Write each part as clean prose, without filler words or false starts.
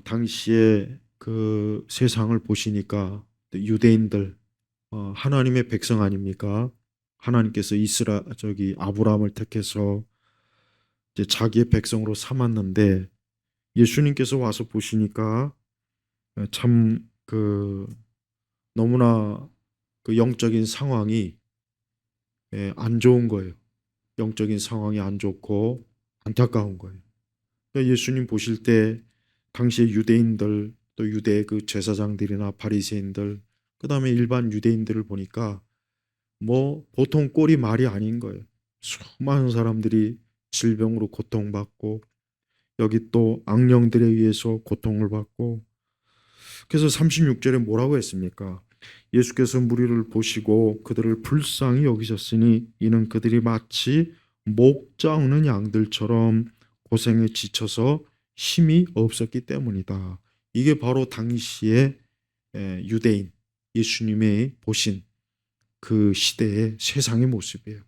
당시에 그 세상을 보시니까 유대인들 하나님의 백성 아닙니까? 하나님께서 아브라함을 택해서 이제 자기의 백성으로 삼았는데 예수님께서 와서 보시니까 참 너무나 그 영적인 상황이 안 좋은 거예요. 영적인 상황이 안 좋고 안타까운 거예요. 그러니까 예수님 보실 때 당시의 유대인들 또 유대 그 제사장들이나 바리새인들 그다음에 일반 유대인들을 보니까 뭐 보통 꼴이 말이 아닌 거예요. 수많은 사람들이 질병으로 고통받고 여기 또 악령들에 의해서 고통을 받고 그래서 36절에 뭐라고 했습니까? 예수께서 무리를 보시고 그들을 불쌍히 여기셨으니 이는 그들이 마치 목자 없는 양들처럼 고생에 지쳐서 힘이 없었기 때문이다. 이게 바로 당시의 유대인 예수님의 보신 그 시대의 세상의 모습이에요.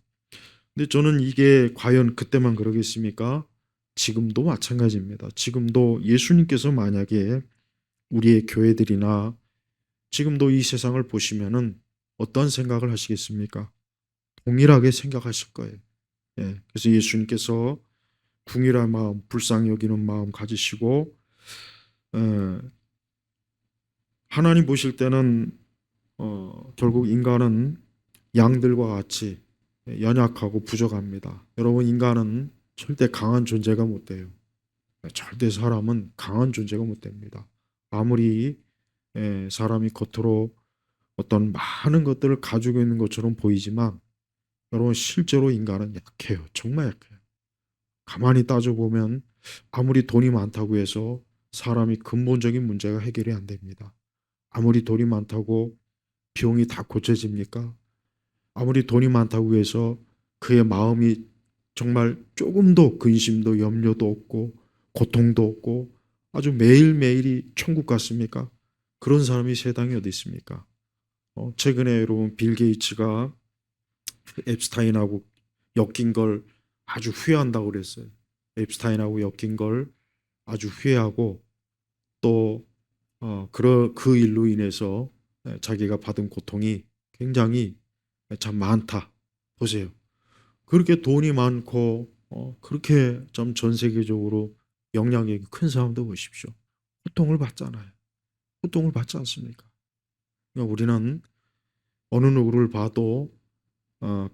근데 저는 이게 과연 그때만 그러겠습니까? 지금도 마찬가지입니다. 지금도 예수님께서 만약에 우리의 교회들이나 지금도 이 세상을 보시면은 어떤 생각을 하시겠습니까? 동일하게 생각하실 거예요. 그래서 예수님께서 궁일한 마음, 불쌍히 여기는 마음 가지시고 하나님 보실 때는 결국 인간은 양들과 같이 연약하고 부족합니다. 여러분 인간은 절대 강한 존재가 못 돼요. 절대 사람은 강한 존재가 못 됩니다. 아무리 사람이 겉으로 어떤 많은 것들을 가지고 있는 것처럼 보이지만 여러분 실제로 인간은 약해요. 정말 약해요. 가만히 따져보면 아무리 돈이 많다고 해서 사람이 근본적인 문제가 해결이 안 됩니다. 아무리 돈이 많다고 병이 다 고쳐집니까? 아무리 돈이 많다고 해서 그의 마음이 정말 조금도 근심도 염려도 없고 고통도 없고 아주 매일매일이 천국 같습니까? 그런 사람이 세상에 어디 있습니까? 최근에 여러분 빌 게이츠가 앱스타인하고 엮인 걸 아주 후회한다고 그랬어요. 앱스타인하고 엮인 걸 아주 후회하고 또 그 일로 인해서 자기가 받은 고통이 굉장히 참 많다. 보세요. 그렇게 돈이 많고 그렇게 좀 전 세계적으로 영향력이 큰 사람도 보십시오. 고통을 받잖아요. 고통을 받지 않습니까? 그러니까 우리는 어느 누구를 봐도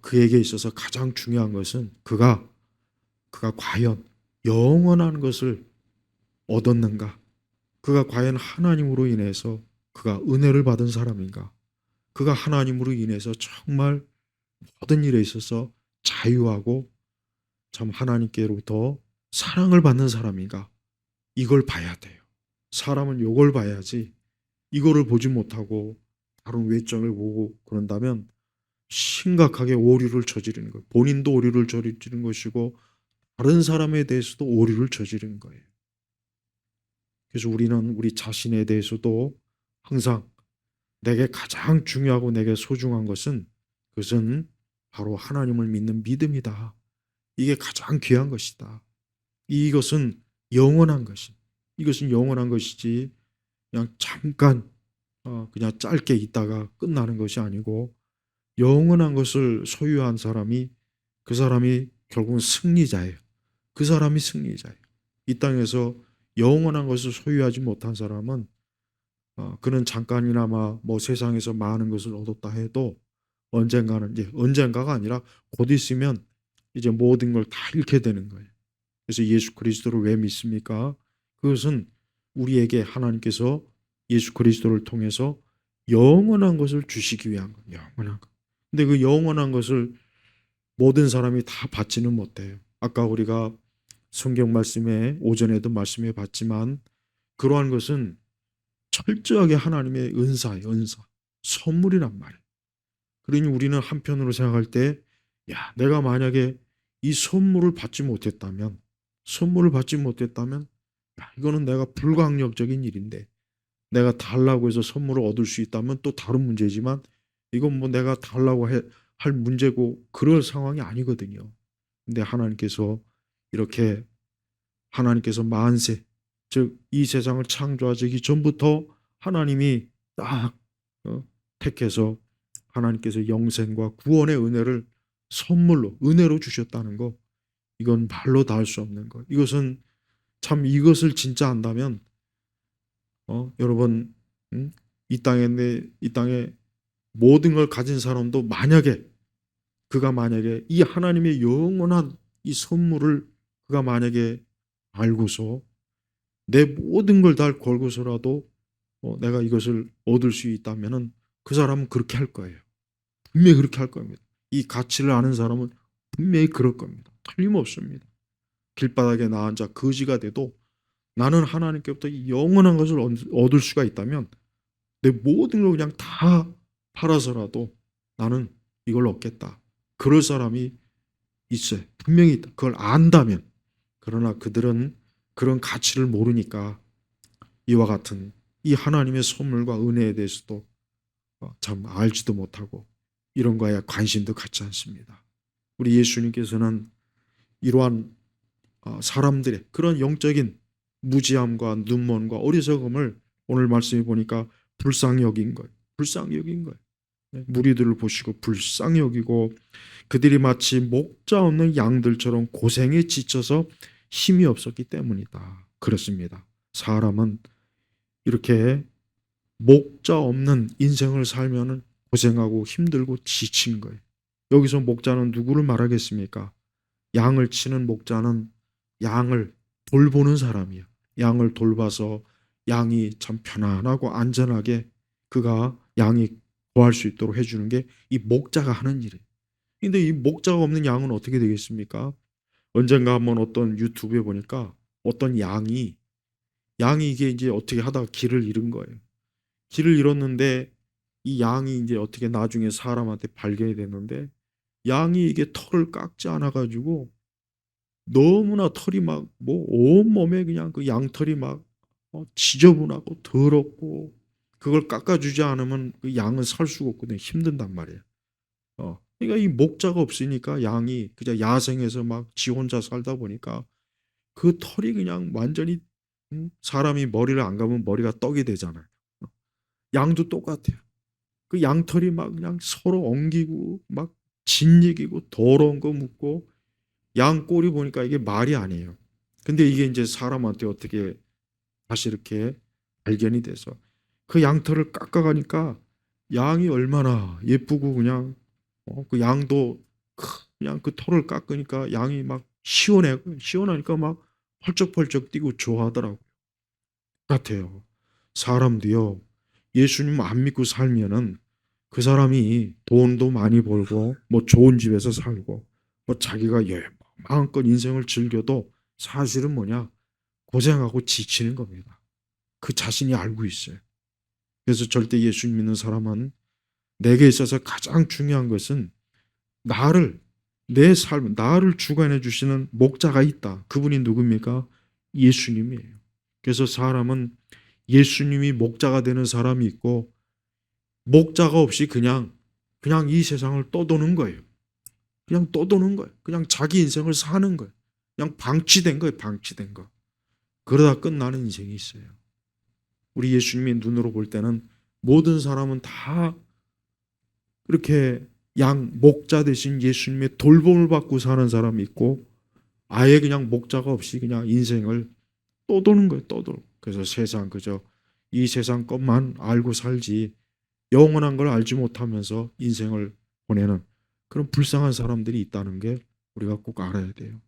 그에게 있어서 가장 중요한 것은 그가 과연 영원한 것을 얻었는가? 그가 과연 하나님으로 인해서 그가 은혜를 받은 사람인가? 그가 하나님으로 인해서 정말 모든 일에 있어서 자유하고 참 하나님께로부터 사랑을 받는 사람인가? 이걸 봐야 돼요. 사람은 이걸 봐야지 이거를 보지 못하고 다른 외적을 보고 그런다면 심각하게 오류를 저지르는 거예요. 본인도 오류를 저지르는 것이고 다른 사람에 대해서도 오류를 저지르는 거예요. 그래서 우리는 우리 자신에 대해서도 항상 내게 가장 중요하고 내게 소중한 것은 그것은 바로 하나님을 믿는 믿음이다. 이게 가장 귀한 것이다. 이것은 영원한 것이. 이것은 영원한 것이지 그냥 잠깐 그냥 짧게 있다가 끝나는 것이 아니고 영원한 것을 소유한 사람이 그 사람이 결국은 승리자예요. 그 사람이 승리자예요. 이 땅에서 영원한 것을 소유하지 못한 사람은 그는 잠깐이나마 뭐 세상에서 많은 것을 얻었다 해도 언젠가는 이제 언젠가가 아니라 곧 있으면 이제 모든 걸 다 잃게 되는 거예요. 그래서 예수 그리스도를 왜 믿습니까? 그것은 우리에게 하나님께서 예수 그리스도를 통해서 영원한 것을 주시기 위한 거예요. 영원한 것. 근데 그 영원한 것을 모든 사람이 다 받지는 못해요. 아까 우리가 성경 말씀에 오전에도 말씀해 봤지만 그러한 것은 철저하게 하나님의 은사예요. 은사. 선물이란 말이에요. 그러니 우리는 한편으로 생각할 때 야, 내가 만약에 이 선물을 받지 못했다면 야, 이거는 내가 불가항력적인 일인데 내가 달라고 해서 선물을 얻을 수 있다면 또 다른 문제지만 이건 뭐 내가 달라고 할 문제고 그럴 상황이 아니거든요. 근데 하나님께서 이렇게 하나님께서 만세 즉 이 세상을 창조하기 전부터 하나님이 딱 택해서 하나님께서 영생과 구원의 은혜를 선물로 은혜로 주셨다는 거, 이건 말로 다 할 수 없는 거. 이것은 참, 이것을 진짜 안다면 여러분, 이 땅에 모든 걸 가진 사람도 그가 만약에 이 하나님의 영원한 이 선물을 그가 만약에 알고서 내 모든 걸 다 걸고서라도 내가 이것을 얻을 수 있다면은 그 사람은 그렇게 할 거예요. 분명히 그렇게 할 겁니다. 이 가치를 아는 사람은 분명히 그럴 겁니다. 틀림없습니다. 길바닥에 나 앉아 거지가 돼도 나는 하나님께부터 이 영원한 것을 얻을 수가 있다면 내 모든 걸 그냥 다 팔아서라도 나는 이걸 얻겠다. 그럴 사람이 있어요. 분명히 있다. 그걸 안다면. 그러나 그들은 그런 가치를 모르니까 이와 같은 이 하나님의 선물과 은혜에 대해서도 참 알지도 못하고 이런 거에 관심도 갖지 않습니다. 우리 예수님께서는 이러한 사람들의 그런 영적인 무지함과 눈먼과 어리석음을 오늘 말씀해 보니까 불쌍히 여긴 거예요. 불쌍히 여긴 거예요. 무리들을 보시고 불쌍히 여기고 그들이 마치 목자 없는 양들처럼 고생에 지쳐서 힘이 없었기 때문이다. 그렇습니다. 사람은 이렇게 목자 없는 인생을 살면은 고생하고 힘들고 지친 거예요. 여기서 목자는 누구를 말하겠습니까? 양을 치는 목자는 양을 돌보는 사람이야. 양을 돌봐서 양이 참 편안하고 안전하게 그가 양이 거할 수 있도록 해주는 게 이 목자가 하는 일이에요. 근데 이 목자가 없는 양은 어떻게 되겠습니까? 언젠가 한번 어떤 유튜브에 보니까 어떤 양이 이게 이제 어떻게 하다가 길을 잃은 거예요. 길을 잃었는데 이 양이 이제 어떻게 나중에 사람한테 발견이 됐는데 양이 이게 털을 깎지 않아 가지고 너무나 털이 막 뭐 온몸에 그냥 그 양털이 막 지저분하고 더럽고 그걸 깎아주지 않으면 그 양은 살 수가 없거든요. 힘든단 말이에요. 그러니까 이 목자가 없으니까 양이 그냥 야생에서 막 지 혼자 살다 보니까 그 털이 그냥 완전히 사람이 머리를 안 감으면 머리가 떡이 되잖아요. 양도 똑같아요. 그 양털이 막 그냥 서로 엉기고 막 짓이기고 더러운 거 묻고 양 꼴이 보니까 이게 말이 아니에요. 근데 이게 이제 사람한테 어떻게 다시 이렇게 발견이 돼서 그 양털을 깎아가니까 양이 얼마나 예쁘고 그냥 그 양도 그냥 그 털을 깎으니까 양이 막 시원하니까 막 펄쩍펄쩍 뛰고 좋아하더라고요. 같아요. 사람도요. 예수님 안 믿고 살면은 그 사람이 돈도 많이 벌고 뭐 좋은 집에서 살고 뭐 자기가 마음껏 인생을 즐겨도 사실은 뭐냐? 고생하고 지치는 겁니다. 그 자신이 알고 있어요. 그래서 절대 예수 믿는 사람은 내게 있어서 가장 중요한 것은 나를 내 삶, 나를 주관해 주시는 목자가 있다. 그분이 누굽니까? 예수님이에요. 그래서 사람은 예수님이 목자가 되는 사람이 있고 목자가 없이 그냥 이 세상을 떠도는 거예요. 그냥 떠도는 거예요. 그냥 자기 인생을 사는 거예요. 그냥 방치된 거예요. 방치된 거. 그러다 끝나는 인생이 있어요. 우리 예수님의 눈으로 볼 때는 모든 사람은 다 이렇게 목자 대신 예수님의 돌봄을 받고 사는 사람이 있고 아예 그냥 목자가 없이 그냥 인생을 떠도는 거예요. 떠도. 그래서 그저 이 세상 것만 알고 살지 영원한 걸 알지 못하면서 인생을 보내는 그런 불쌍한 사람들이 있다는 게 우리가 꼭 알아야 돼요.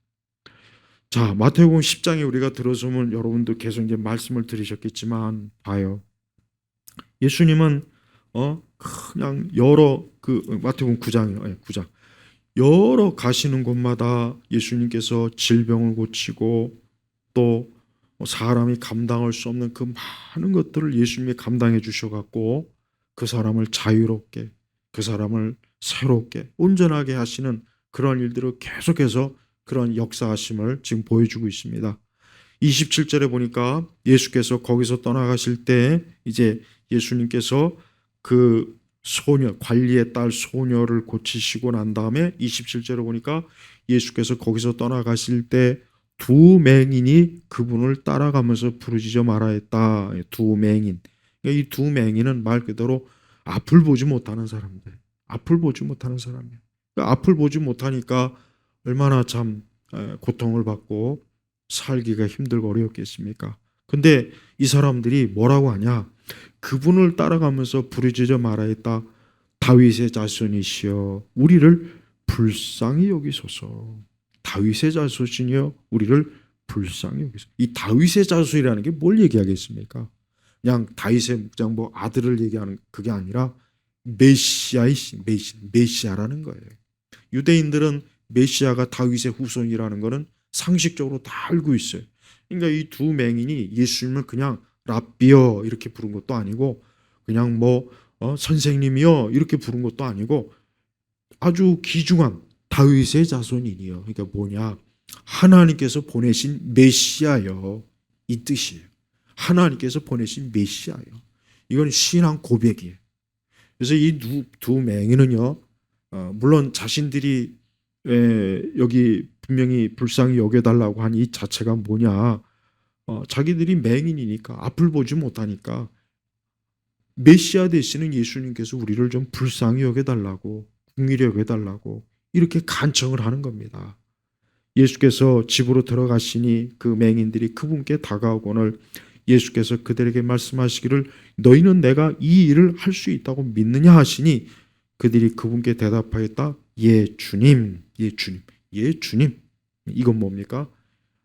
자, 마태복음 10장에 우리가 들어서면 여러분도 계속 이제 말씀을 들으셨겠지만 봐요. 예수님은 그냥 여러 마태복음 9장이요. 9장. 여러 가시는 곳마다 예수님께서 질병을 고치고 또 사람이 감당할 수 없는 그 많은 것들을 예수님이 감당해 주셔 갖고 그 사람을 자유롭게 그 사람을 새롭게 온전하게 하시는 그런 일들을 계속해서 그런 역사하심을 지금 보여주고 있습니다. 27절에 보니까 예수께서 거기서 떠나가실 때 이제 예수님께서 그 소녀, 관리의 딸 소녀를 고치시고 난 다음에 27절에 보니까 예수께서 거기서 떠나가실 때 두 맹인이 그분을 따라가면서 부르짖어 말하였다. 두 맹인. 그러니까 이 두 맹인은 말 그대로 앞을 보지 못하는 사람들. 앞을 보지 못하는 사람이에요. 그러니까 앞을 보지 못하니까 얼마나 참 고통을 받고 살기가 힘들고 어려웠겠습니까? 근데 이 사람들이 뭐라고 하냐? 그분을 따라가면서 부르짖어 말하였다. 다윗의 자손이시여 우리를 불쌍히 여기소서. 다윗의 자손이여 우리를 불쌍히 여기소서. 이 다윗의 자손이라는 게 뭘 얘기하겠습니까? 그냥 다윗의 묵장부 아들을 얘기하는 그게 아니라 메시아의 메시아라는 거예요. 유대인들은 메시아가 다윗의 후손이라는 것은 상식적으로 다 알고 있어요. 그러니까 이 두 맹인이 예수님을 그냥 랍비여 이렇게 부른 것도 아니고 그냥 뭐 선생님이여 이렇게 부른 것도 아니고 아주 귀중한 다윗의 자손이니요. 그러니까 뭐냐? 하나님께서 보내신 메시아여 이 뜻이에요. 하나님께서 보내신 메시아요. 이건 신앙 고백이에요. 그래서 이 두 맹인은요, 물론 자신들이 여기 분명히 불쌍히 여겨달라고 한 이 자체가 뭐냐, 자기들이 맹인이니까 앞을 보지 못하니까 메시아 되시는 예수님께서 우리를 좀 불쌍히 여겨달라고 긍휼히 여겨달라고 이렇게 간청을 하는 겁니다. 예수께서 집으로 들어가시니 그 맹인들이 그분께 다가오거늘 예수께서 그들에게 말씀하시기를 너희는 내가 이 일을 할 수 있다고 믿느냐 하시니 그들이 그분께 대답하였다. 예 주님, 예 주님, 예 주님. 이건 뭡니까?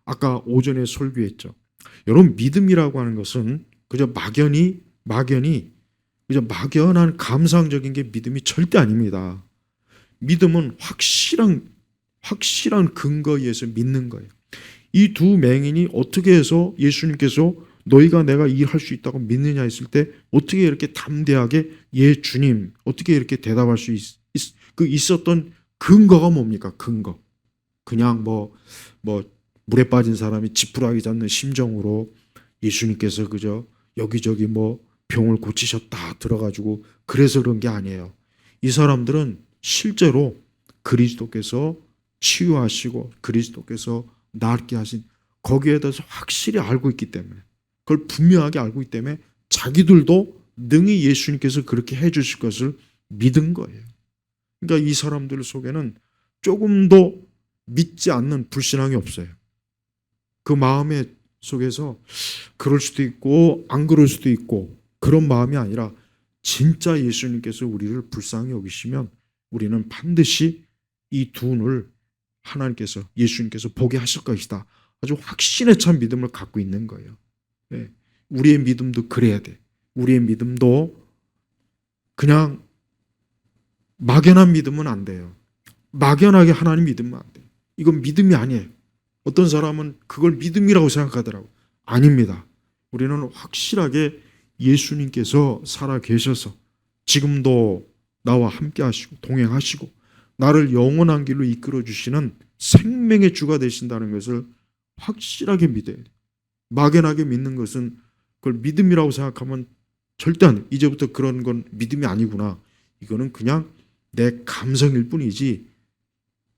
아까 오전에 설교했죠. 여러분 믿음이라고 하는 것은 그저 막연히 그저 막연한 감상적인 게 믿음이 절대 아닙니다. 믿음은 확실한 근거에 의해서 믿는 거예요. 이 두 맹인이 어떻게 해서 예수님께서 너희가 내가 일할 수 있다고 믿느냐 했을 때 어떻게 이렇게 담대하게 예 주님 어떻게 이렇게 대답할 수 있었던 근거가 뭡니까? 근거. 그냥 뭐 물에 빠진 사람이 지푸라기 잡는 심정으로 예수님께서 그저 여기저기 뭐 병을 고치셨다 들어가지고 그래서 그런 게 아니에요. 이 사람들은 실제로 그리스도께서 치유하시고 그리스도께서 낫게 하신 거기에 대해서 확실히 알고 있기 때문에 그걸 분명하게 알고 있기 때문에 자기들도 능히 예수님께서 그렇게 해주실 것을 믿은 거예요. 그러니까 이 사람들 속에는 조금도 믿지 않는 불신앙이 없어요. 그 마음의 속에서 그럴 수도 있고 안 그럴 수도 있고 그런 마음이 아니라 진짜 예수님께서 우리를 불쌍히 여기시면 우리는 반드시 이 두 눈을 하나님께서 예수님께서 보게 하실 것이다. 아주 확신에 찬 믿음을 갖고 있는 거예요. 네. 우리의 믿음도 그래야 돼. 우리의 믿음도 그냥 막연한 믿음은 안 돼요. 막연하게 하나님 믿으면 안 돼요. 이건 믿음이 아니에요. 어떤 사람은 그걸 믿음이라고 생각하더라고요. 아닙니다. 우리는 확실하게 예수님께서 살아 계셔서 지금도 나와 함께 하시고 동행하시고 나를 영원한 길로 이끌어 주시는 생명의 주가 되신다는 것을 확실하게 믿어야 돼요. 막연하게 믿는 것은 그걸 믿음이라고 생각하면 절대 안 돼요. 이제부터 그런 건 믿음이 아니구나. 이거는 그냥 내 감성일 뿐이지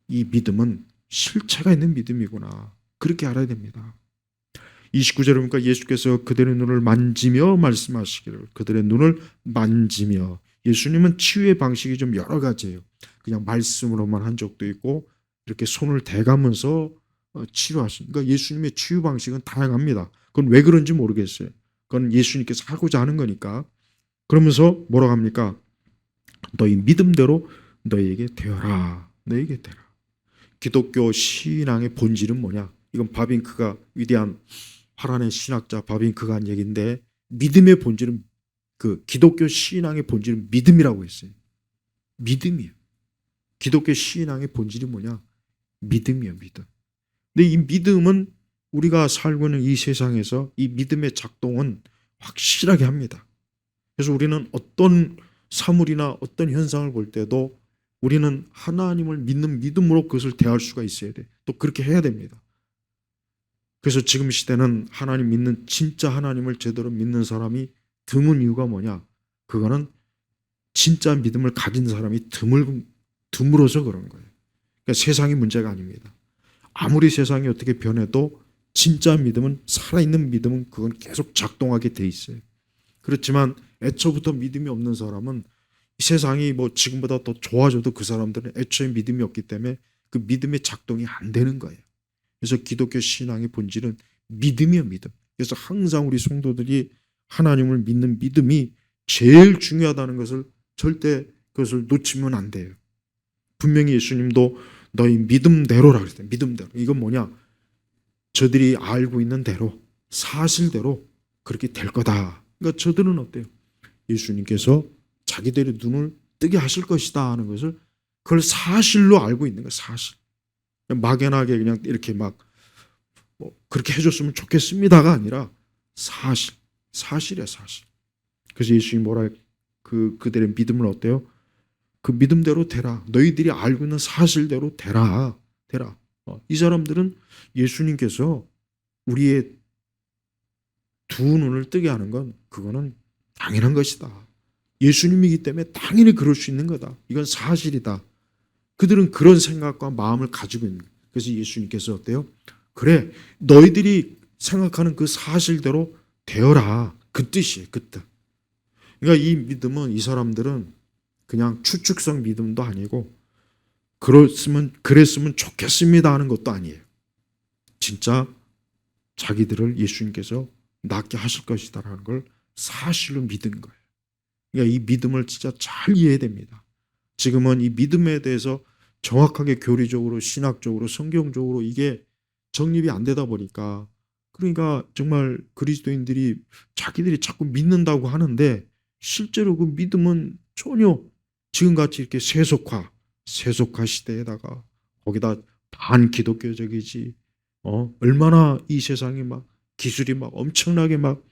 이 믿음은 실체가 있는 믿음이구나. 그렇게 알아야 됩니다. 29절에 보니까 예수께서 그들의 눈을 만지며 말씀하시기를 그들의 눈을 만지며 예수님은 치유의 방식이 좀 여러 가지예요. 그냥 말씀으로만 한 적도 있고 이렇게 손을 대가면서 치료하신. 그러니까 예수님의 치유 방식은 다양합니다. 그건 왜 그런지 모르겠어요. 그건 예수님께서 하고자 하는 거니까. 그러면서 뭐라고 합니까? 너희 믿음대로 너희에게 되어라. 너희에게 되라. 기독교 신앙의 본질은 뭐냐? 이건 바빙크가 위대한 화란의 신학자 바빙크가 한 얘기인데 믿음의 본질은 그 기독교 신앙의 본질은 믿음이라고 했어요. 믿음이에요. 기독교 신앙의 본질이 뭐냐? 믿음이에요. 믿음. 근데 이 믿음은 우리가 살고 있는 이 세상에서 이 믿음의 작동은 확실하게 합니다. 그래서 우리는 어떤 사물이나 어떤 현상을 볼 때도 우리는 하나님을 믿는 믿음으로 그것을 대할 수가 있어야 돼. 또 그렇게 해야 됩니다. 그래서 지금 시대는 하나님 믿는 진짜 하나님을 제대로 믿는 사람이 드문 이유가 뭐냐? 그거는 진짜 믿음을 가진 사람이 드물어서 그런 거예요. 그러니까 세상이 문제가 아닙니다. 아무리 세상이 어떻게 변해도 진짜 믿음은, 살아있는 믿음은 그건 계속 작동하게 돼 있어요. 그렇지만 애초부터 믿음이 없는 사람은 이 세상이 뭐 지금보다 더 좋아져도 그 사람들은 애초에 믿음이 없기 때문에 그 믿음의 작동이 안 되는 거예요. 그래서 기독교 신앙의 본질은 믿음이요, 믿음. 그래서 항상 우리 성도들이 하나님을 믿는 믿음이 제일 중요하다는 것을 절대 그것을 놓치면 안 돼요. 분명히 예수님도 너희 믿음대로라 그랬어요. 믿음대로. 이건 뭐냐? 저들이 알고 있는 대로, 사실대로 그렇게 될 거다. 그러니까 저들은 어때요? 예수님께서 자기들의 눈을 뜨게 하실 것이다 하는 것을 그걸 사실로 알고 있는 거예요. 사실. 막연하게 그냥 이렇게 막 뭐 그렇게 해줬으면 좋겠습니다가 아니라 사실. 사실이야, 사실. 그래서 예수님이 뭐라 그들의 믿음을 어때요? 그 믿음대로 되라. 너희들이 알고 있는 사실대로 되라. 되라. 이 사람들은 예수님께서 우리의 두 눈을 뜨게 하는 건 그거는 당연한 것이다. 예수님이기 때문에 당연히 그럴 수 있는 거다. 이건 사실이다. 그들은 그런 생각과 마음을 가지고 있는 거예요. 그래서 예수님께서 어때요? 그래, 너희들이 생각하는 그 사실대로 되어라. 그 뜻이에요. 그 뜻. 그러니까 이 믿음은, 이 사람들은 그냥 추측성 믿음도 아니고 그랬으면 좋겠습니다 하는 것도 아니에요. 진짜 자기들을 예수님께서 낫게 하실 것이다라는 걸 사실로 믿은 거예요. 그러니까 이 믿음을 진짜 잘 이해해야 됩니다. 지금은 이 믿음에 대해서 정확하게 교리적으로, 신학적으로, 성경적으로 이게 정립이 안 되다 보니까, 그러니까 정말 그리스도인들이 자기들이 자꾸 믿는다고 하는데 실제로 그 믿음은 전혀 지금같이 이렇게 세속화 시대에다가 거기다 반기독교적이지, 얼마나 이 세상이 막 기술이 막 엄청나게 막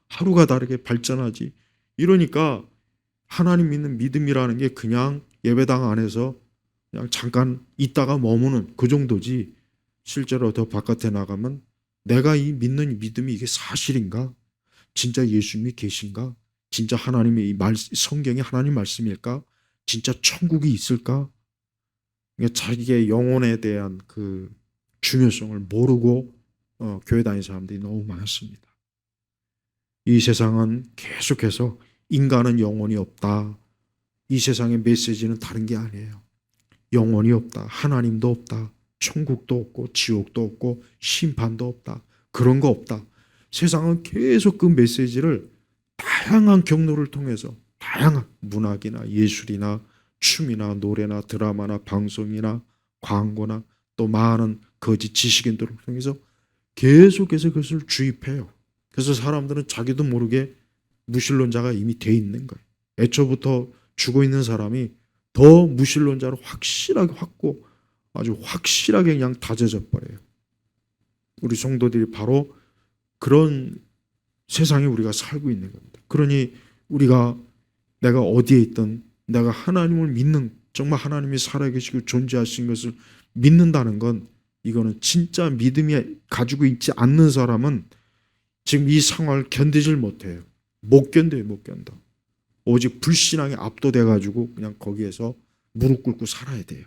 하루가 다르게 발전하지. 이러니까 하나님 믿는 믿음이라는 게 그냥 예배당 안에서 그냥 잠깐 있다가 머무는 그 정도지, 실제로 더 바깥에 나가면 내가 이 믿는 믿음이 이게 사실인가? 진짜 예수님이 계신가? 진짜 하나님의 이 성경이 하나님 말씀일까? 진짜 천국이 있을까? 그러니까 자기의 영혼에 대한 그 중요성을 모르고 교회 다니는 사람들이 너무 많습니다. 이 세상은 계속해서 인간은 영혼이 없다. 이 세상의 메시지는 다른 게 아니에요. 영혼이 없다. 하나님도 없다. 천국도 없고 지옥도 없고 심판도 없다. 그런 거 없다. 세상은 계속 그 메시지를 다양한 경로를 통해서, 다양한 문학이나 예술이나 춤이나 노래나 드라마나 방송이나 광고나 또 많은 거짓 지식인들을 통해서 계속해서 그것을 주입해요. 그래서 사람들은 자기도 모르게 무신론자가 이미 돼 있는 거예요. 애초부터 죽어 있는 사람이 더 무신론자로 확실하게 아주 확실하게 그냥 다져져 버려요. 우리 성도들이 바로 그런 세상에 우리가 살고 있는 겁니다. 그러니 우리가 내가 어디에 있든 내가 하나님을 믿는, 정말 하나님이 살아계시고 존재하신 것을 믿는다는 건, 이거는 진짜 믿음이 가지고 있지 않는 사람은 지금 이 상황을 견디질 못해요. 못 견뎌요. 못 견뎌. 오직 불신앙에 압도돼가지고 그냥 거기에서 무릎 꿇고 살아야 돼요.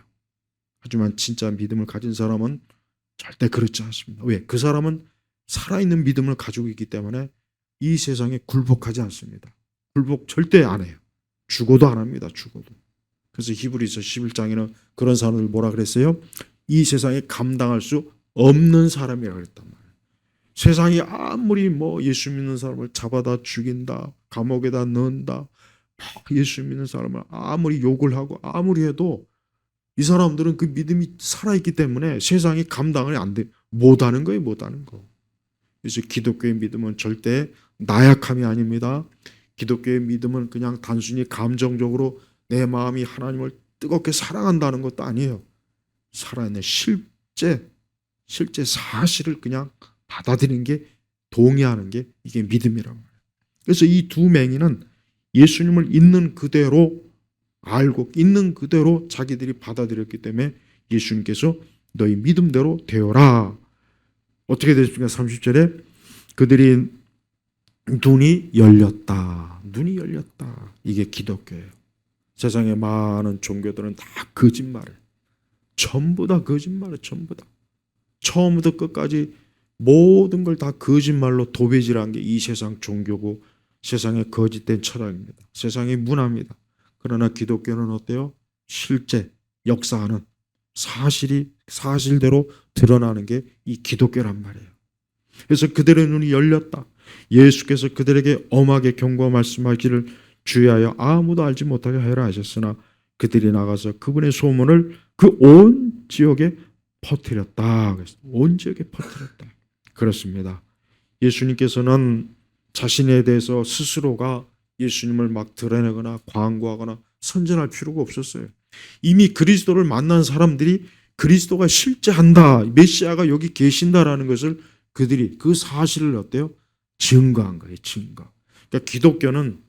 하지만 진짜 믿음을 가진 사람은 절대 그렇지 않습니다. 왜? 그 사람은 살아있는 믿음을 가지고 있기 때문에 이 세상에 굴복하지 않습니다. 굴복 절대 안 해요. 죽어도 안 합니다. 죽어도. 그래서 히브리서 11장에는 그런 사람을 뭐라 그랬어요? 이 세상에 감당할 수 없는 사람이라고 그랬단 말이에요. 세상이 아무리 뭐 예수 믿는 사람을 잡아다 죽인다, 감옥에다 넣는다, 예수 믿는 사람을 아무리 욕을 하고 아무리 해도 이 사람들은 그 믿음이 살아있기 때문에 세상이 감당을 안 돼. 못하는 거예요. 못하는 거. 그래서 기독교의 믿음은 절대 나약함이 아닙니다. 기독교의 믿음은 그냥 단순히 감정적으로 내 마음이 하나님을 뜨겁게 사랑한다는 것도 아니에요. 살아있는 실제 사실을 그냥 받아들이는 게, 동의하는 게 이게 믿음이란 말이에요. 그래서 이 두 맹인은 예수님을 있는 그대로 알고 있는 그대로 자기들이 받아들였기 때문에 예수님께서 너희 믿음대로 되어라. 어떻게 됐습니까? 30절에 그들이 눈이 열렸다. 눈이 열렸다. 이게 기독교예요. 세상의 많은 종교들은 다 거짓말을, 전부 다 거짓말을, 전부 다. 처음부터 끝까지 모든 걸 다 거짓말로 도배질한 게 이 세상 종교고 세상의 거짓된 철학입니다. 세상의 문화입니다. 그러나 기독교는 어때요? 실제 역사하는 사실대로 드러나는 게 이 기독교란 말이에요. 그래서 그들의 눈이 열렸다. 예수께서 그들에게 엄하게 경고하여 말씀하기를 주의하여 아무도 알지 못하게 하여라 하셨으나 그들이 나가서 그분의 소문을 그 온 지역에 퍼뜨렸다. 온 지역에 퍼뜨렸다. 그렇습니다. 예수님께서는 자신에 대해서 스스로가 예수님을 막 드러내거나 광고하거나 선전할 필요가 없었어요. 이미 그리스도를 만난 사람들이 그리스도가 실제한다, 메시아가 여기 계신다라는 것을 그들이 그 사실을 어때요? 증거한 거예요. 증거. 그러니까 기독교는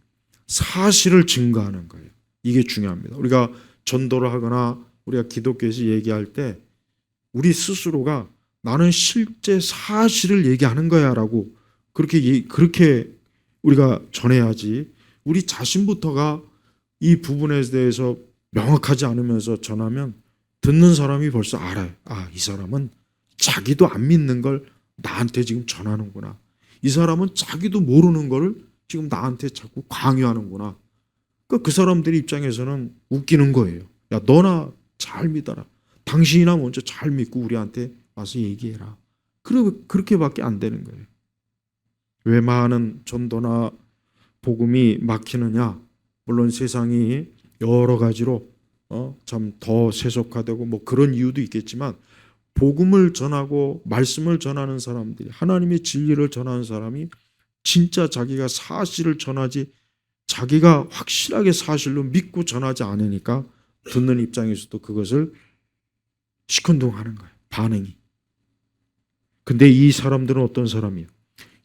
사실을 증거하는 거예요. 이게 중요합니다. 우리가 전도를 하거나 우리가 기독교에서 얘기할 때 우리 스스로가 나는 실제 사실을 얘기하는 거야 라고 그렇게 우리가 전해야지, 우리 자신부터가 이 부분에 대해서 명확하지 않으면서 전하면 듣는 사람이 벌써 알아요. 아, 이 사람은 자기도 안 믿는 걸 나한테 지금 전하는구나. 이 사람은 자기도 모르는 걸 지금 나한테 자꾸 강요하는구나. 그 사람들의 입장에서는 웃기는 거예요. 야, 너나 잘 믿어라. 당신이나 먼저 잘 믿고 우리한테 와서 얘기해라. 그렇게밖에 안 되는 거예요. 왜 많은 전도나 복음이 막히느냐? 물론 세상이 여러 가지로 참 더 세속화되고 뭐 그런 이유도 있겠지만, 복음을 전하고 말씀을 전하는 사람들이, 하나님의 진리를 전하는 사람이 진짜 자기가 사실을 전하지, 자기가 확실하게 사실로 믿고 전하지 않으니까 듣는 입장에서도 그것을 시큰둥하는 거예요. 반응이. 근데 이 사람들은 어떤 사람이에요?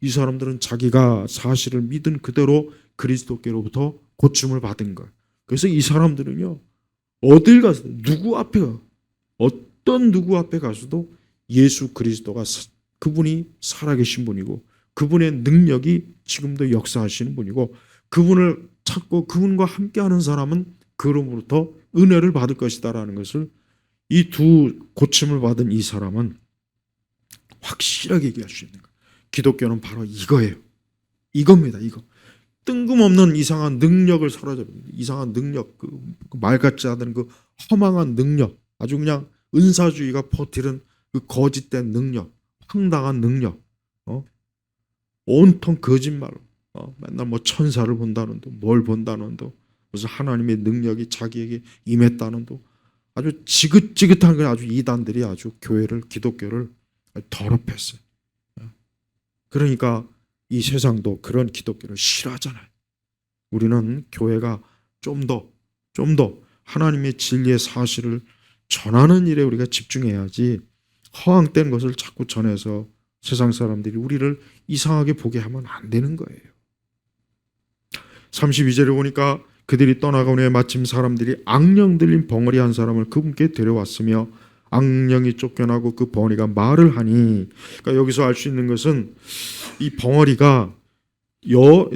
이 사람들은 자기가 사실을 믿은 그대로 그리스도께로부터 고침을 받은 거예요. 그래서 이 사람들은요, 어딜 가서 누구 앞에 가, 어떤 누구 앞에 가서도 예수 그리스도가 그분이 살아계신 분이고 그분의 능력이 지금도 역사하시는 분이고 그분을 찾고 그분과 함께하는 사람은 그로부터 은혜를 받을 것이다라는 것을 이 두 고침을 받은 이 사람은 확실하게 얘기할 수 있는 거예요. 기독교는 바로 이거예요. 이겁니다. 이거. 뜬금없는 이상한 능력을 사로잡는, 이상한 능력, 그 말 같지 않은 그 허망한 능력, 아주 그냥 은사주의가 퍼뜨린 그 거짓된 능력, 황당한 능력, 온통 거짓말로, 맨날 뭐 천사를 본다는 도, 뭘 본다는 도, 무슨 하나님의 능력이 자기에게 임했다는 도, 아주 지긋지긋한 그 아주 이단들이 아주 교회를, 기독교를 더럽혔어요. 그러니까 이 세상도 그런 기독교를 싫어하잖아요. 우리는 교회가 좀 더 하나님의 진리의 사실을 전하는 일에 우리가 집중해야지, 허황된 것을 자꾸 전해서 세상 사람들이 우리를 이상하게 보게 하면 안 되는 거예요. 32절에 보니까 그들이 떠나간 후에 마침 사람들이 악령 들린 벙어리 한 사람을 그분께 데려왔으며 악령이 쫓겨나고 그 벙어리가 말을 하니, 그러니까 여기서 알 수 있는 것은 이 벙어리가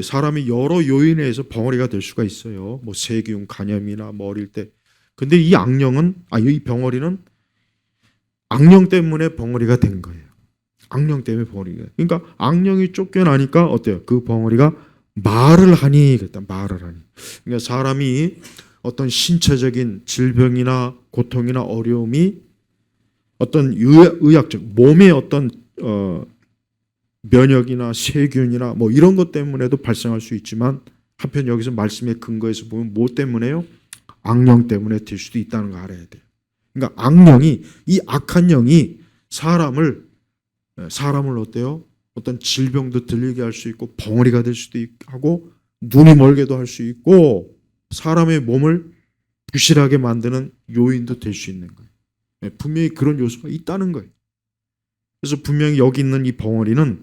사람이 여러 요인에 의해서 벙어리가 될 수가 있어요. 뭐 세균 간염이나 뭐 어릴 때. 근데 이 이 벙어리는 악령 때문에 벙어리가 된 거예요. 악령 때문에 벙어리가. 그러니까 악령이 쫓겨나니까 어때요? 그 벙어리가 말을 하니, 그랬다. 말을 하니. 그러니까 사람이 어떤 신체적인 질병이나 고통이나 어려움이 어떤 의학적 몸의 어떤 면역이나 세균이나 뭐 이런 것 때문에도 발생할 수 있지만, 한편 여기서 말씀의 근거에서 보면 뭐 때문에요? 악령 때문에 될 수도 있다는 거 알아야 돼요. 그러니까 악령이, 이 악한 영이 사람을 어때요? 어떤 질병도 들리게 할 수 있고 벙어리가 될 수도 하고 눈이 멀게도 할 수 있고 사람의 몸을 부실하게 만드는 요인도 될 수 있는 거예요. 분명히 그런 요소가 있다는 거예요. 그래서 분명히 여기 있는 이 벙어리는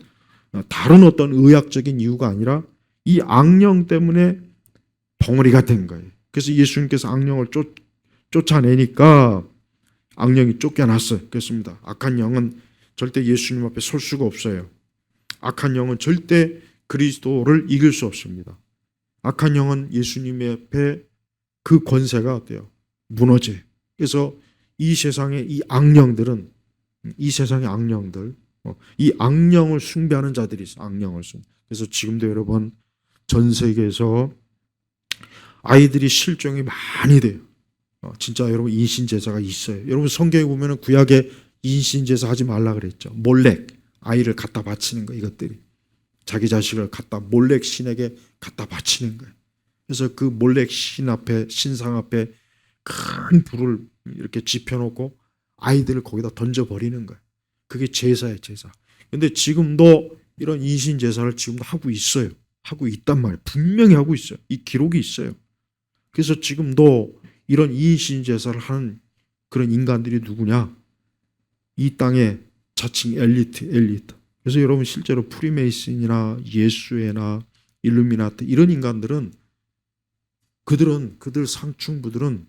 다른 어떤 의학적인 이유가 아니라 이 악령 때문에 벙어리가 된 거예요. 그래서 예수님께서 악령을 쫓아내니까 악령이 쫓겨났어요. 그렇습니다. 악한 영은 절대 예수님 앞에 설 수가 없어요. 악한 영은 절대 그리스도를 이길 수 없습니다. 악한 영은 예수님 앞에 그 권세가 어때요? 무너져요. 그래서 이 세상의 이 악령들은 이 세상의 악령들, 이 악령을 숭배하는 자들이 있어요. 악령을 숭배. 그래서 지금도 여러분 전 세계에서 아이들이 실종이 많이 돼요. 진짜 여러분 인신제사가 있어요. 여러분 성경에 보면은 구약에 인신제사 하지 말라 그랬죠. 몰렉 아이를 갖다 바치는 거 이것들이 자기 자식을 갖다 몰렉 신에게 갖다 바치는 거예요. 그래서 그 몰렉 신 앞에 신상 앞에 큰 불을 이렇게 지펴놓고 아이들을 거기다 던져버리는 거예요. 그게 제사예요, 제사. 근데 지금도 이런 인신제사를 지금도 하고 있어요. 하고 있단 말이에요. 분명히 하고 있어요. 이 기록이 있어요. 그래서 지금도 이런 인신제사를 하는 그런 인간들이 누구냐? 이 땅의 자칭 엘리트. 그래서 여러분 실제로 프리메이슨이나 예수회나 일루미나티 이런 인간들은 그들 상층부들은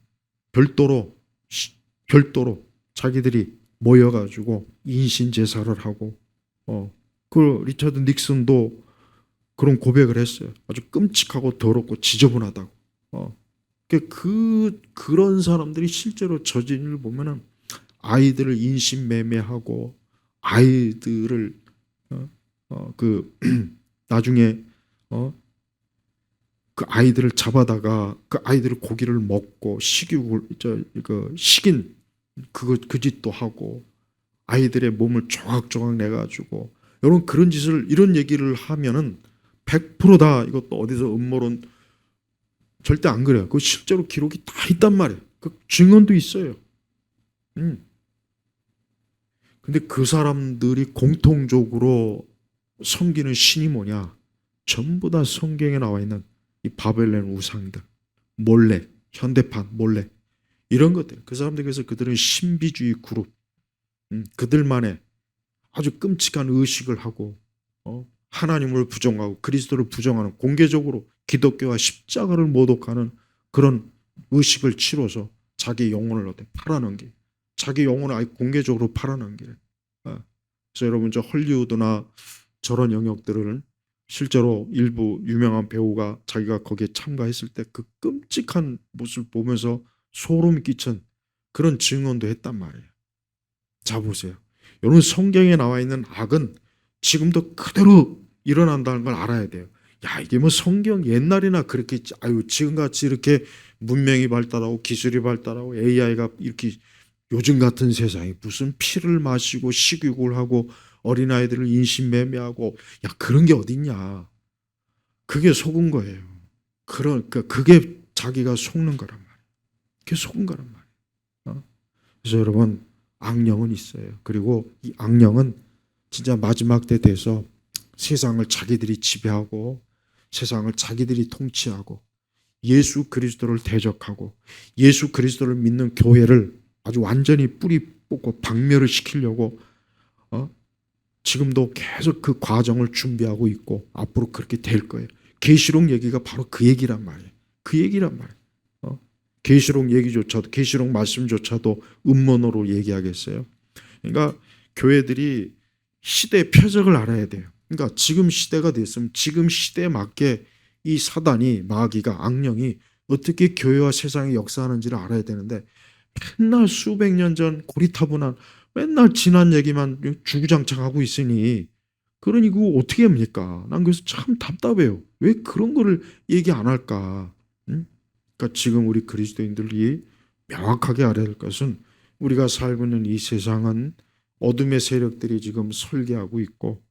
별도로 자기들이 모여가지고 인신제사를 하고 그 리처드 닉슨도 그런 고백을 했어요. 아주 끔찍하고 더럽고 지저분하다고. 그런 사람들이 실제로 저진 일을 보면은 아이들을 인신매매하고 아이들을 나중에 그 아이들을 잡아다가 그 아이들을 고기를 먹고 식인 그 짓도 하고 아이들의 몸을 조각조각 내가지고 여러분 그런 짓을 이런 얘기를 하면은 100%다 이것도 어디서 음모론 절대 안 그래요. 그 실제로 기록이 다 있단 말이에요. 그 증언도 있어요. 근데 그 사람들이 공통적으로 섬기는 신이 뭐냐? 전부 다 성경에 나와 있는 이 바벨론 우상들, 몰래, 현대판, 몰래 이런 것들. 그 사람들 그래서 그들은 신비주의 그룹, 그들만의 아주 끔찍한 의식을 하고 하나님을 부정하고 그리스도를 부정하는 공개적으로 기독교와 십자가를 모독하는 그런 의식을 치러서 자기 영혼을 어떻게 팔아넘기, 자기 영혼을 아예 공개적으로 팔아넘기래. 그래서 여러분 저 헐리우드나 저런 영역들을 실제로 일부 유명한 배우가 자기가 거기에 참가했을 때 그 끔찍한 모습을 보면서 소름 끼친 그런 증언도 했단 말이에요. 자 보세요. 여러분 성경에 나와 있는 악은 지금도 그대로 일어난다는 걸 알아야 돼요. 야 이게 뭐 성경 옛날이나 그렇게 지금같이 이렇게 문명이 발달하고 기술이 발달하고 AI가 이렇게 요즘 같은 세상에 무슨 피를 마시고 식욕을 하고 어린아이들을 인신매매하고 야 그런 게 어딨냐. 그게 속은 거예요. 그러니까 그게 자기가 속는 거란 말이에요. 그게 속은 거란 말이에요. 그래서 여러분 악령은 있어요. 그리고 이 악령은 진짜 마지막 때 돼서 세상을 자기들이 지배하고 세상을 자기들이 통치하고 예수 그리스도를 대적하고 예수 그리스도를 믿는 교회를 아주 완전히 뿌리 뽑고 박멸을 시키려고 지금도 계속 그 과정을 준비하고 있고 앞으로 그렇게 될 거예요. 계시록 얘기가 바로 그 얘기란 말이에요. 그 얘기란 말이에요. 계시록 얘기조차도 계시록 말씀조차도 음모론으로 얘기하겠어요. 그러니까 교회들이 시대의 표적을 알아야 돼요. 그러니까 지금 시대가 됐으면 지금 시대에 맞게 이 사단이 마귀가 악령이 어떻게 교회와 세상에 역사하는지를 알아야 되는데 맨날 수백 년 전 고리타분한 맨날 지난 얘기만 주구장창 하고 있으니 그러니 그거 어떻게 합니까? 난 그래서 참 답답해요. 왜 그런 거를 얘기 안 할까? 응? 그러니까 지금 우리 그리스도인들이 명확하게 알아야 할 것은 우리가 살고 있는 이 세상은 어둠의 세력들이 지금 설계하고 있고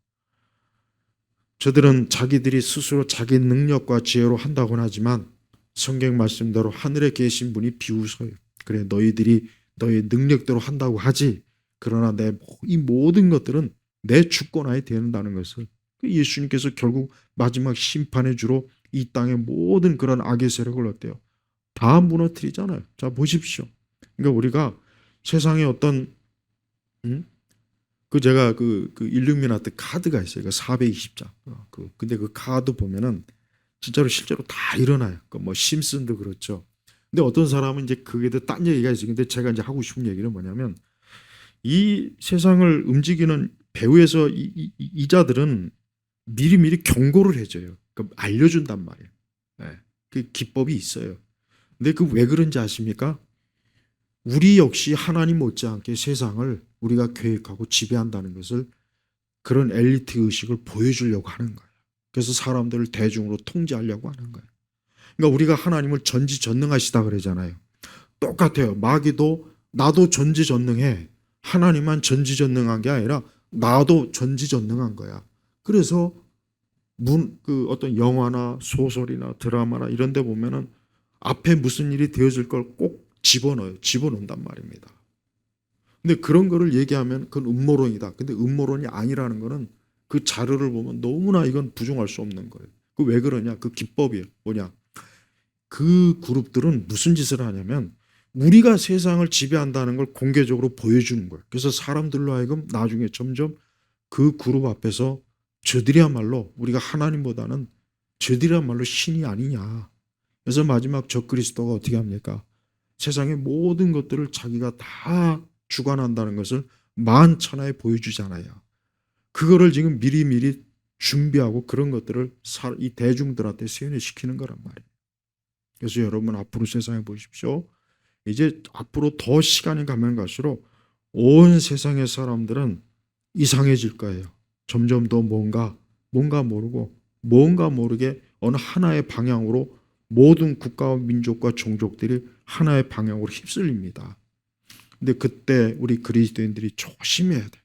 저들은 자기들이 스스로 자기 능력과 지혜로 한다고는 하지만 성경 말씀대로 하늘에 계신 분이 비웃어요. 그래 너희들이 너희 능력대로 한다고 하지 그러나 이 모든 것들은 내 주권하에 된다는 것을 예수님께서 결국 마지막 심판의 주로 이 땅의 모든 그런 악의 세력을 어때요? 다 무너뜨리잖아요. 자 보십시오. 그러니까 우리가 세상에 어떤 제가 그 일루미나티 카드가 있어요. 420장. 근데 그 카드 보면은 진짜로 실제로 다 일어나요. 뭐 심슨도 그렇죠. 근데 어떤 사람은 이제 그게도 딴 얘기가 있어요. 근데 제가 이제 하고 싶은 얘기는 뭐냐면 이 세상을 움직이는 배후에서 이 자들은 미리미리 경고를 해줘요. 그러니까 알려준단 말이에요. 네. 그 기법이 있어요. 근데 그 왜 그런지 아십니까? 우리 역시 하나님 못지않게 세상을 우리가 계획하고 지배한다는 것을 그런 엘리트 의식을 보여주려고 하는 거예요. 그래서 사람들을 대중으로 통제하려고 하는 거예요. 그러니까 우리가 하나님을 전지전능하시다 그러잖아요. 똑같아요. 마귀도 나도 전지전능해. 하나님만 전지전능한 게 아니라 나도 전지전능한 거야. 그래서 그 어떤 영화나 소설이나 드라마나 이런 데 보면은 앞에 무슨 일이 되어질 걸 꼭 집어넣어요. 집어넣는단 말입니다. 근데 그런 거를 얘기하면 그건 음모론이다. 근데 음모론이 아니라는 거는 그 자료를 보면 너무나 이건 부정할 수 없는 거예요. 그 왜 그러냐? 그 기법이 뭐냐? 그 그룹들은 무슨 짓을 하냐면 우리가 세상을 지배한다는 걸 공개적으로 보여주는 거예요. 그래서 사람들로 하여금 나중에 점점 그 그룹 앞에서 저들이야말로 우리가 하나님보다는 저들이야말로 신이 아니냐. 그래서 마지막 적그리스도가 어떻게 합니까? 세상의 모든 것들을 자기가 다 주관한다는 것을 만천하에 보여주잖아요. 그거를 지금 미리미리 준비하고 그런 것들을 이 대중들한테 세뇌시키는 거란 말이에요. 그래서 여러분 앞으로 세상에 보십시오. 이제 앞으로 더 시간이 가면 갈수록 온 세상의 사람들은 이상해질 거예요. 점점 더 뭔가 모르고 뭔가 모르게 어느 하나의 방향으로 모든 국가와 민족과 종족들이 하나의 방향으로 휩쓸립니다. 근데 그때 우리 그리스도인들이 조심해야 돼.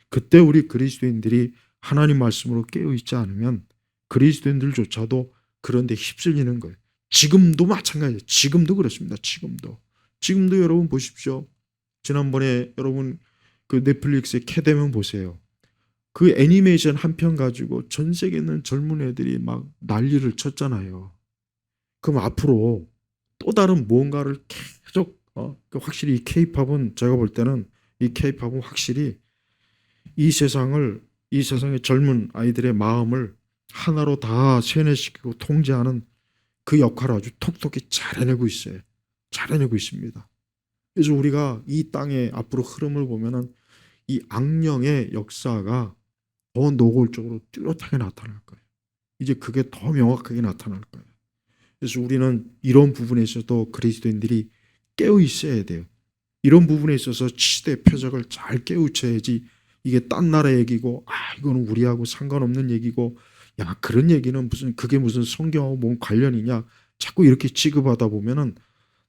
그때 우리 그리스도인들이 하나님 말씀으로 깨어있지 않으면 그리스도인들조차도 그런 데 휩쓸리는 거예요. 지금도 마찬가지예요. 지금도 그렇습니다. 지금도 여러분 보십시오. 지난번에 여러분 그 넷플릭스의 캐데몬 보세요. 그 애니메이션 한 편 가지고 전 세계에 있는 젊은 애들이 막 난리를 쳤잖아요. 그럼 앞으로 또 다른 뭔가를 계속 확실히 이 케이팝은 제가 볼 때는 이 케이팝은 확실히 이 세상의 젊은 아이들의 마음을 하나로 다 세뇌시키고 통제하는 그 역할을 아주 톡톡히 잘 해내고 있어요. 잘 해내고 있습니다. 그래서 우리가 이 땅의 앞으로 흐름을 보면은 이 악령의 역사가 더 노골적으로 뚜렷하게 나타날 거예요. 이제 그게 더 명확하게 나타날 거예요. 그래서 우리는 이런 부분에 있어서 그리스도인들이 깨어 있어야 돼요. 이런 부분에 있어서 시대 표적을 잘 깨우쳐야지 이게 딴 나라 얘기고 이거는 우리하고 상관없는 얘기고 야 그런 얘기는 그게 무슨 성경하고 뭔 관련이냐 자꾸 이렇게 취급하다 보면은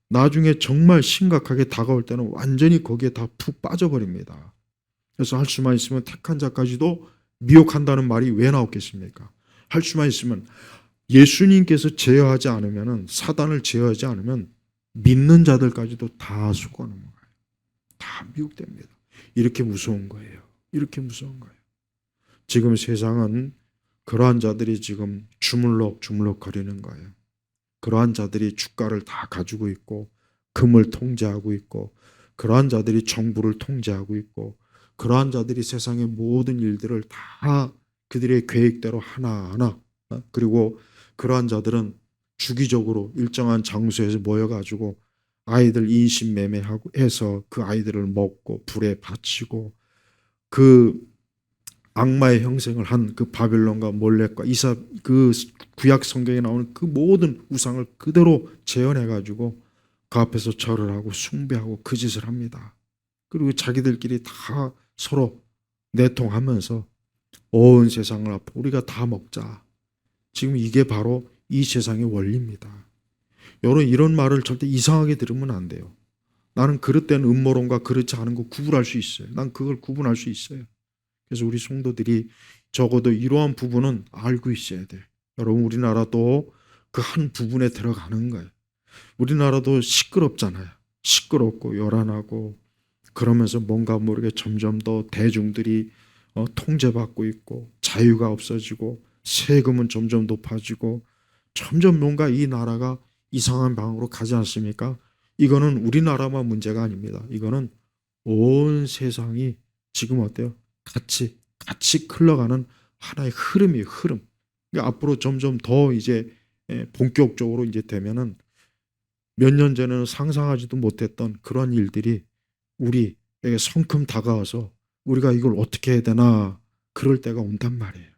나중에 정말 심각하게 다가올 때는 완전히 거기에 다 푹 빠져버립니다. 그래서 할 수만 있으면 택한 자까지도 미혹한다는 말이 왜 나왔겠습니까? 할 수만 있으면 예수님께서 제어하지 않으면 사단을 제어하지 않으면 믿는 자들까지도 다 속아놓는 거예요. 다 미혹됩니다. 이렇게 무서운 거예요. 이렇게 무서운 거예요. 지금 세상은 그러한 자들이 지금 주물럭 거리는 거예요. 그러한 자들이 주가를 다 가지고 있고 금을 통제하고 있고 그러한 자들이 정부를 통제하고 있고 그러한 자들이 세상의 모든 일들을 다 그들의 계획대로 하나하나 그리고 그러한 자들은 주기적으로 일정한 장소에서 모여가지고 아이들 인신매매하고 해서 그 아이들을 먹고 불에 바치고 그 악마의 형상을 한 그 바벨론과 몰렉과 그 구약 성경에 나오는 그 모든 우상을 그대로 재현해 가지고 그 앞에서 절을 하고 숭배하고 그 짓을 합니다. 그리고 자기들끼리 다 서로 내통하면서 온 세상을 앞으로 우리가 다 먹자. 지금 이게 바로 이 세상의 원리입니다. 여러분 이런 말을 절대 이상하게 들으면 안 돼요. 나는 그릇된 음모론과 그렇지 않은 거 구분할 수 있어요. 난 그걸 구분할 수 있어요. 그래서 우리 성도들이 적어도 이러한 부분은 알고 있어야 돼요. 여러분 우리나라도 그 한 부분에 들어가는 거예요. 우리나라도 시끄럽잖아요. 시끄럽고 요란하고 그러면서 뭔가 모르게 점점 더 대중들이 통제받고 있고 자유가 없어지고 세금은 점점 높아지고 점점 뭔가 이 나라가 이상한 방향으로 가지 않습니까? 이거는 우리나라만 문제가 아닙니다. 이거는 온 세상이 지금 어때요? 같이 흘러가는 하나의 흐름이에요. 흐름. 그러니까 앞으로 점점 더 이제 본격적으로 이제 되면은 몇 년 전에는 상상하지도 못했던 그런 일들이 우리에게 성큼 다가와서 우리가 이걸 어떻게 해야 되나 그럴 때가 온단 말이에요.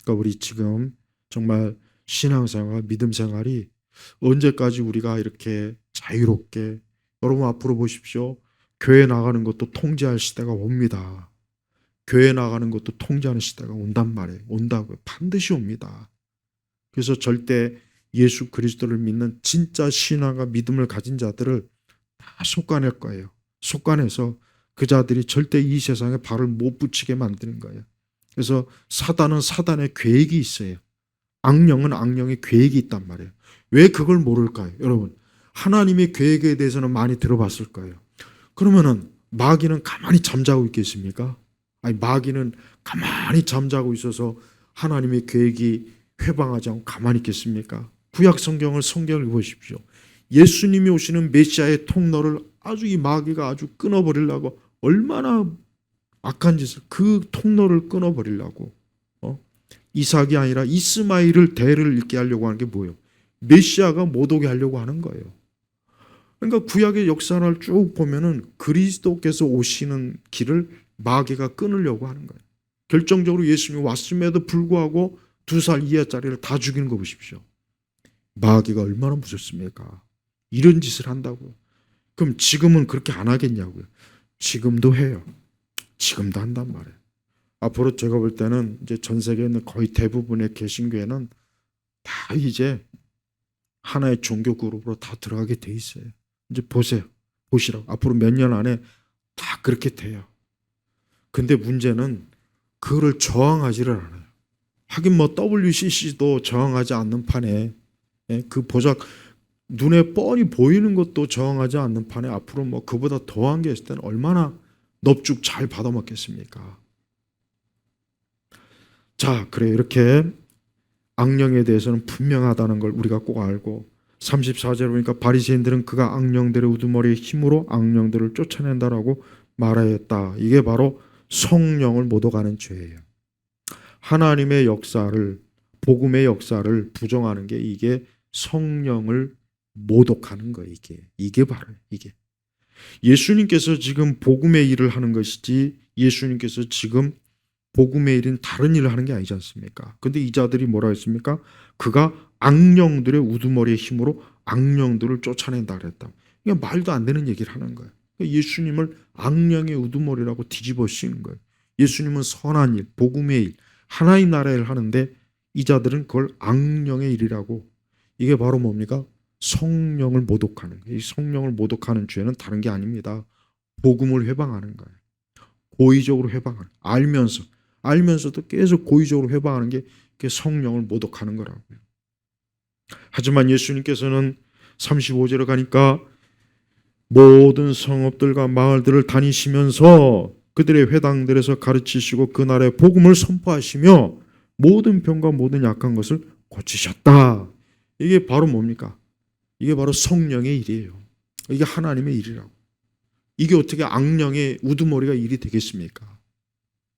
그러니까 우리 지금 정말 신앙생활, 믿음 생활이 언제까지 우리가 이렇게 자유롭게 여러분 앞으로 보십시오. 교회 나가는 것도 통제할 시대가 옵니다. 교회 나가는 것도 통제하는 시대가 온단 말이에요. 온다고요. 반드시 옵니다. 그래서 절대 예수 그리스도를 믿는 진짜 신앙과 믿음을 가진 자들을 다 속아낼 거예요. 속아내서 그 자들이 절대 이 세상에 발을 못 붙이게 만드는 거예요. 그래서 사단은 사단의 계획이 있어요. 악령은 악령의 계획이 있단 말이에요. 왜 그걸 모를까요? 여러분, 하나님의 계획에 대해서는 많이 들어봤을 거예요. 그러면은 마귀는 가만히 잠자고 있겠습니까? 아니, 마귀는 가만히 잠자고 있어서 하나님의 계획이 회방하지 않고 가만히 있겠습니까? 구약 성경을 보십시오. 예수님이 오시는 메시아의 통로를 아주 이 마귀가 아주 끊어버리려고 얼마나 악한 짓을, 그 통로를 끊어버리려고 이삭이 아니라 이스마엘을 대를 읽게 하려고 하는 게 뭐예요? 메시아가 못 오게 하려고 하는 거예요. 그러니까 구약의 역사를 쭉 보면은 그리스도께서 오시는 길을 마귀가 끊으려고 하는 거예요. 결정적으로 예수님이 왔음에도 불구하고 2살 이하짜리를 다 죽이는 거 보십시오. 마귀가 얼마나 무섭습니까? 이런 짓을 한다고요. 그럼 지금은 그렇게 안 하겠냐고요. 지금도 해요. 지금도 한단 말이에요. 앞으로 제가 볼 때는 이제 전 세계에 있는 거의 대부분의 개신교회는 다 이제 하나의 종교 그룹으로 다 들어가게 돼 있어요. 이제 보세요. 보시라고. 앞으로 몇 년 안에 다 그렇게 돼요. 근데 문제는 그거를 저항하지를 않아요. 하긴 뭐 WCC도 저항하지 않는 판에, 그 보작 눈에 뻔히 보이는 것도 저항하지 않는 판에 앞으로 뭐 그보다 더한 게 있을 때는 얼마나 넙죽 잘 받아먹겠습니까? 자, 그래, 이렇게 악령에 대해서는 분명하다는 걸 우리가 꼭 알고, 34절에 보니까 바리새인들은 그가 악령들의 우두머리의 힘으로 악령들을 쫓아낸다라고 말하였다. 이게 바로 성령을 모독하는 죄예요. 하나님의 역사를, 복음의 역사를 부정하는 게 이게 성령을 모독하는 거예요. 이게 바로 이게. 예수님께서 지금 복음의 일을 하는 것이지 예수님께서 지금 복음의 일인 다른 일을 하는 게 아니지 않습니까? 근데 이 자들이 뭐라 했습니까? 그가 악령들의 우두머리의 힘으로 악령들을 쫓아낸다 그랬다. 이게 말도 안 되는 얘기를 하는 거예요. 예수님을 악령의 우두머리라고 뒤집어 씌우는 거예요. 예수님은 선한 일, 복음의 일, 하나의 나라의 일을 하는데 이 자들은 그걸 악령의 일이라고. 이게 바로 뭡니까? 성령을 모독하는 거예요. 이 성령을 모독하는 죄는 다른 게 아닙니다. 복음을 회방하는 거예요. 고의적으로 회방하는, 알면서도 계속 고의적으로 회방하는 게 성령을 모독하는 거라고요. 하지만 예수님께서는 35절에 가니까 모든 성읍들과 마을들을 다니시면서 그들의 회당들에서 가르치시고 그 나라의 복음을 선포하시며 모든 병과 모든 약한 것을 고치셨다. 이게 바로 뭡니까? 이게 바로 성령의 일이에요. 이게 하나님의 일이라고. 이게 어떻게 악령의 우두머리가 일이 되겠습니까?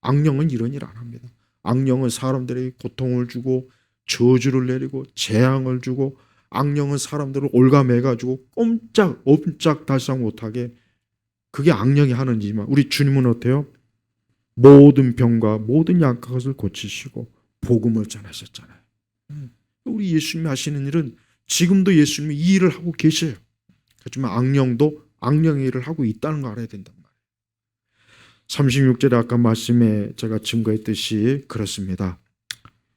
악령은 이런 일 안 합니다. 악령은 사람들에게 고통을 주고 저주를 내리고 재앙을 주고, 악령은 사람들을 올가매가지고 꼼짝달싹 못하게, 그게 악령이 하는 일이지만 우리 주님은 어때요? 모든 병과 모든 약한 것을 고치시고 복음을 전하셨잖아요. 우리 예수님이 하시는 일은 지금도 예수님이 이 일을 하고 계셔요. 하지만 악령도 악령의 일을 하고 있다는 걸 알아야 된단 말이에요. 36절에 아까 말씀에 제가 증거했듯이 그렇습니다.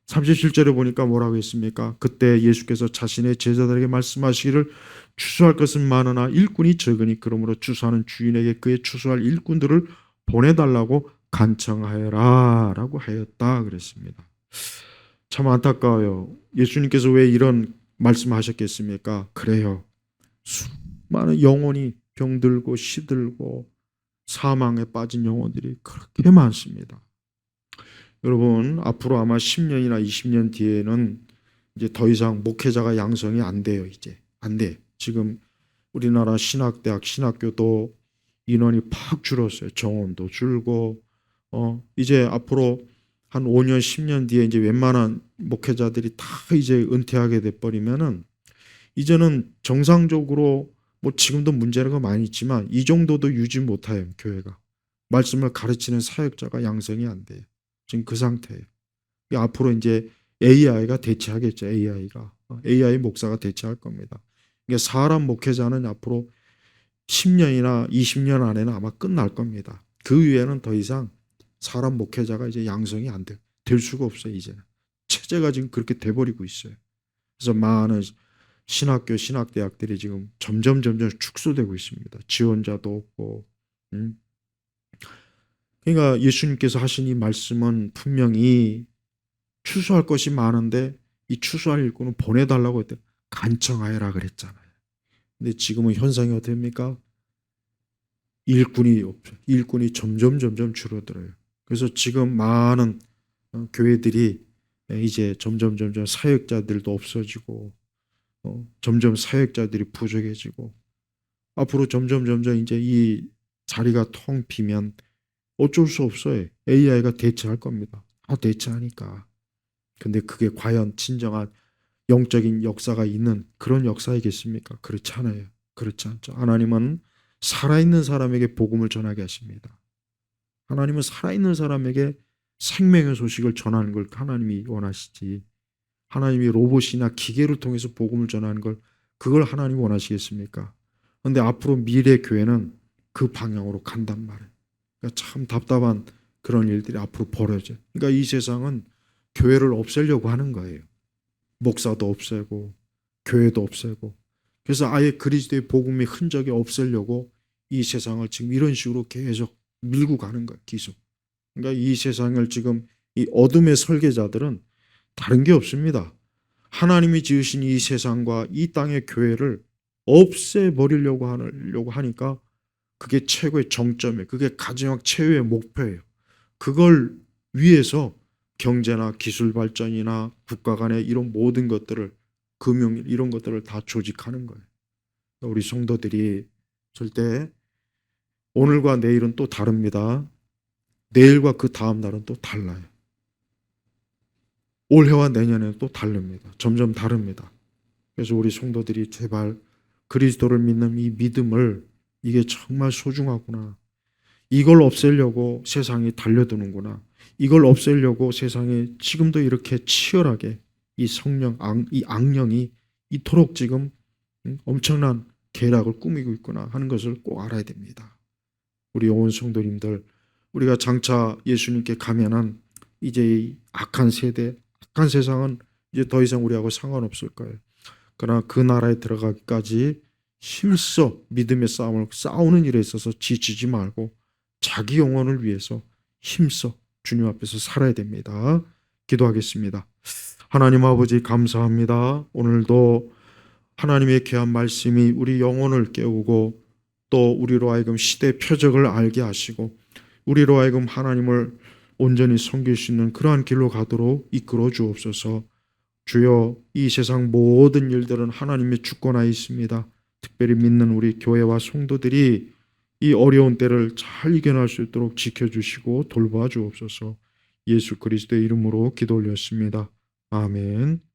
37절에 보니까 뭐라고 했습니까? 그때 예수께서 자신의 제자들에게 말씀하시기를 추수할 것은 많으나 일꾼이 적으니 그러므로 추수하는 주인에게 그의 추수할 일꾼들을 보내달라고 간청하여라 라고 하였다 그랬습니다. 참 안타까워요. 예수님께서 왜 이런 말씀하셨겠습니까? 그래요. 수많은 영혼이 병들고 시들고 사망에 빠진 영혼들이 그렇게 많습니다. 여러분, 앞으로 아마 10년이나 20년 뒤에는 이제 더 이상 목회자가 양성이 안 돼요. 이제 안 돼. 지금 우리나라 신학대학, 신학교도 인원이 팍 줄었어요. 정원도 줄고, 이제 앞으로 한 5년, 10년 뒤에 이제 웬만한 목회자들이 다 이제 은퇴하게 돼버리면은 이제는 정상적으로, 뭐 지금도 문제가 많이 있지만 이 정도도 유지 못해요. 교회가. 말씀을 가르치는 사역자가 양성이 안 돼요. 지금 그 상태예요. 앞으로 이제 AI가 대체하겠죠. AI 목사가 대체할 겁니다. 그러니까 사람 목회자는 앞으로 10년이나 20년 안에는 아마 끝날 겁니다. 그 위에는 더 이상 사람 목회자가 이제 양성이 될 수가 없어요. 이제는 체제가 지금 그렇게 돼버리고 있어요. 그래서 많은 신학대학들이 지금 점점 축소되고 있습니다. 지원자도 없고. 그러니까 예수님께서 하신 이 말씀은 분명히 추수할 것이 많은데 이 추수할 일꾼은 보내달라고 했대. 간청하여라 그랬잖아요. 근데 지금은 현상이 어떻습니까? 일꾼이 없어요. 일꾼이 점점 줄어들어요. 그래서 지금 많은 교회들이 이제 점점 사역자들도 없어지고 점점 사역자들이 부족해지고 앞으로 점점 이제 이 자리가 텅 비면 어쩔 수 없어요. AI가 대체할 겁니다. 다 대체하니까. 근데 그게 과연 진정한 영적인 역사가 있는 그런 역사이겠습니까? 그렇지 않아요. 그렇지 않죠. 하나님은 살아있는 사람에게 복음을 전하게 하십니다. 하나님은 살아있는 사람에게 생명의 소식을 전하는 걸 하나님이 원하시지. 하나님이 로봇이나 기계를 통해서 복음을 전하는 걸 그걸 하나님이 원하시겠습니까? 그런데 앞으로 미래 교회는 그 방향으로 간단 말이에요. 그러니까 참 답답한 그런 일들이 앞으로 벌어져요. 그러니까 이 세상은 교회를 없애려고 하는 거예요. 목사도 없애고 교회도 없애고 그래서 아예 그리스도의 복음의 흔적이 없애려고 이 세상을 지금 이런 식으로 계속 밀고 가는 거예요. 계속. 그러니까 이 세상을 지금 이 어둠의 설계자들은 다른 게 없습니다. 하나님이 지으신 이 세상과 이 땅의 교회를 없애버리려고 하니까 그게 최고의 정점이에요. 그게 가장 최후의 목표예요. 그걸 위해서 경제나 기술 발전이나 국가 간의 이런 모든 것들을 금융 이런 것들을 다 조직하는 거예요. 우리 성도들이 절대 오늘과 내일은 또 다릅니다. 내일과 그 다음 날은 또 달라요. 올해와 내년에는 또 다릅니다. 점점 다릅니다. 그래서 우리 성도들이 제발 그리스도를 믿는 이 믿음을 이게 정말 소중하구나. 이걸 없애려고 세상이 달려드는구나. 이걸 없애려고 세상에 지금도 이렇게 치열하게 이 이 악령이 이토록 지금 엄청난 계략을 꾸미고 있구나 하는 것을 꼭 알아야 됩니다. 우리 온 성도님들, 우리가 장차 예수님께 가면은 이제 이 악한 세대, 악한 세상은 이제 더 이상 우리하고 상관없을 거예요. 그러나 그 나라에 들어가기까지 힘써 믿음의 싸움을 싸우는 일에 있어서 지치지 말고 자기 영혼을 위해서 힘써 주님 앞에서 살아야 됩니다. 기도하겠습니다. 하나님 아버지 감사합니다. 오늘도 하나님의 귀한 말씀이 우리 영혼을 깨우고 또 우리로 하여금 시대 표적을 알게 하시고 우리로 하여금 하나님을 온전히 섬길 수 있는 그러한 길로 가도록 이끌어 주옵소서. 주여, 이 세상 모든 일들은 하나님의 주권하에 있습니다. 특별히 믿는 우리 교회와 성도들이 이 어려운 때를 잘 이겨낼 수 있도록 지켜주시고 돌봐 주옵소서. 예수 그리스도의 이름으로 기도 올렸습니다. 아멘.